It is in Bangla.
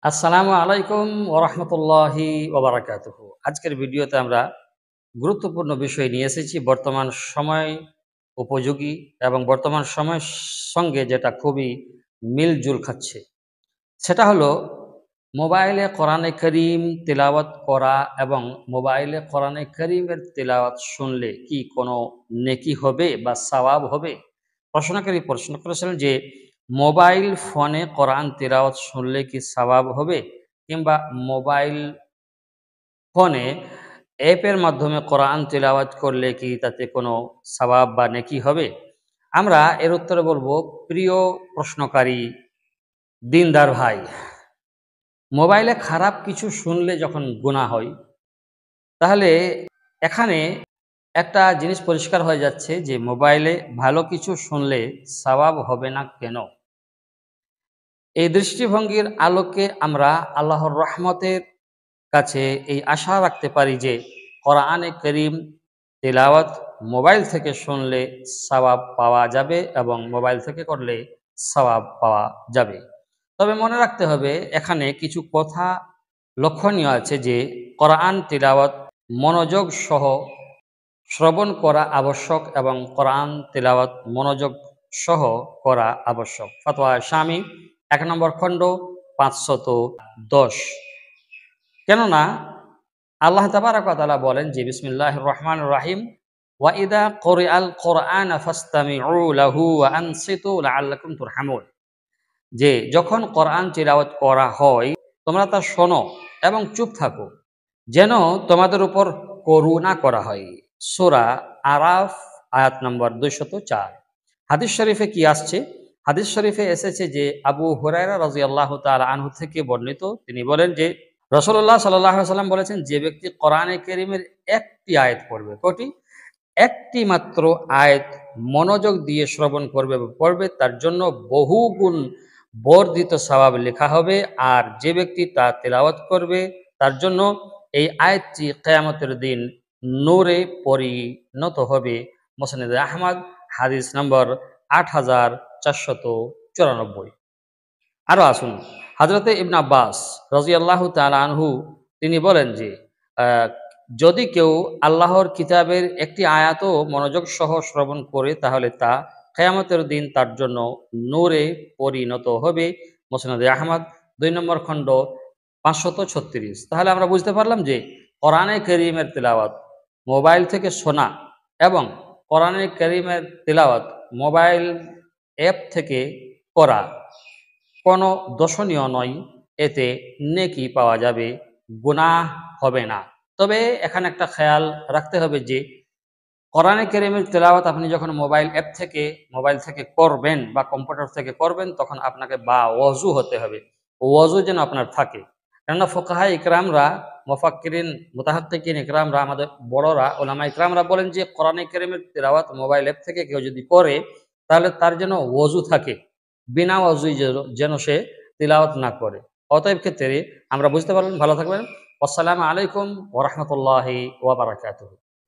আসসালামু আলাইকুম ওরহমতুল্লাহি ওবারাকাতুহু। আজকের ভিডিওতে আমরা গুরুত্বপূর্ণ বিষয় নিয়ে এসেছি, বর্তমান সময় উপযোগী এবং বর্তমান সময়ের সঙ্গে যেটা খুবই মিলজুল খাচ্ছে। সেটা হলো মোবাইলে কোরআনে করিম তিলাওয়াত করা এবং মোবাইলে কোরআনে করিমের তিলাওয়াত শুনলে কি কোনো নেকি হবে বা সওয়াব হবে? প্রশ্নকারী প্রশ্ন করেছিলেন যে মোবাইল ফোনে কোরআন তিলাওয়াত শুনলে কি সওয়াব হবে, কিংবা মোবাইল ফোনে অ্যাপের মাধ্যমে কোরআন তিলাওয়াত করলে কি তাতে কোনো সওয়াব বা নেকি হবে? আমরা এর উত্তরে বলবো, প্রিয় প্রশ্নকারী দিনদার ভাই, মোবাইলে খারাপ কিছু শুনলে যখন গুনাহ হয়, তাহলে এখানে একটা জিনিস পরিষ্কার হয়ে যাচ্ছে যে মোবাইলে ভালো কিছু শুনলে সওয়াব হবে না কেন। এই দৃষ্টিভঙ্গির আলোকে আমরা আল্লাহর রহমতের কাছে এই আশা রাখতে পারি যে কোরআনে করিম তিলাওয়াত মোবাইল থেকে শুনলে সওয়াব পাওয়া যাবে এবং মোবাইল থেকে করলে সওয়াব পাওয়া যাবে। তবে মনে রাখতে হবে, এখানে কিছু কথা লক্ষণীয় আছে যে কোরআন তিলাওয়াত মনোযোগ সহ শ্রবণ করা আবশ্যক এবং কোরআন তিলাওয়াত মনোযোগ সহ করা আবশ্যক। ফতোয়া শামী ১ নম্বর খণ্ড ৫১০। কেননা আল্লাহ তাবারাক ওয়া তাআলা বলেন যে বিসমিল্লাহির রহমানির রহিম, ওয়া ইযা কুরিআল কুরআন ফাসতামিউ লাহু ওয়া আনসিতু লাআল্লাকুম তুরহামুন। যে যখন কোরআন তিলাওয়াত করা হয় তোমরা তা শোনো এবং চুপ থাকো, যেন তোমাদের উপর করুণা করা হয়। সূরা আরাফ আয়াত নম্বর ২০৪। হাদিস শরীফে কি আসছে? হাদিস শরীফে এসেছে যে আবু হুরায়রা রাদিয়াল্লাহু তাআলা আনহু থেকে বর্ণিত, তিনি বলেন যে রাসূলুল্লাহ সাল্লাল্লাহু আলাইহি ওয়াসাল্লাম বলেছেন, যে ব্যক্তি কোরআনে কারীমের একটি আয়াত পড়বে, কটি? একটি মাত্র আয়াত মনোযোগ দিয়ে শ্রবণ করবে বা পড়বে, তার জন্য বহুগুণ বর্ধিত সওয়াব লেখা হবে। আর যে ব্যক্তি তা তেলাওয়াত করবে তার জন্য এই আয়াতটি কিয়ামতের দিন নূরে পরিণত হবে। মুসনাদে আহমদ হাদিস নম্বর ৮৪৯৪। আরও আসুন, হযরতে ইবনে আব্বাস রাদিয়াল্লাহু তাআলা আনহু তিনি বলেন যে আহ, যদি কেউ আল্লাহর কিতাবের একটি আয়াতও মনোযোগ সহ শ্রবণ করে তাহলে তা কিয়ামতের দিন তার জন্য নূরে পরিণত হবে। মুসনাদে আহমদ ২ নম্বর খণ্ড ৫৩৬। তাহলে আমরা বুঝতে পারলাম যে কোরআনে কারীমের তিলাওয়াত মোবাইল থেকে শোনা এবং কোরআনে কারীমের তিলাওয়াত মোবাইল অ্যাপ থেকে করা কোনো দর্শনীয় নয়। এতে নেকি পাওয়া যাবে, গুনাহ হবে না। তবে এখানে একটা খেয়াল রাখতে হবে যে কোরআনে কারীমের তেলাওয়াত আপনি যখন মোবাইল থেকে করবেন বা কম্পিউটার থেকে করবেন, তখন আপনাকে বা ওযু হতে হবে, ওযু যেন আপনার থাকে। কেননা ফুকাহা ইকরামরা, মুফাক্কিরিন মুতাহাক্কিকিন ইকরামরা, আমাদের বড়রা উলামা ইকরামরা বলেন যে কোরআনে কারীমের তেলাওয়াত মোবাইল অ্যাপ থেকে কেউ যদি করে তাহলে তার যেন ওযু থাকে, বিনা ওযুই যেন সে তিলাওয়াত না করে। অতএব ক্ষেত্রে আমরা বুঝতে পারলাম। ভালো থাকবেন। আসসালামু আলাইকুম ওয়া রাহমাতুল্লাহি ওয়া বারাকাতুহু।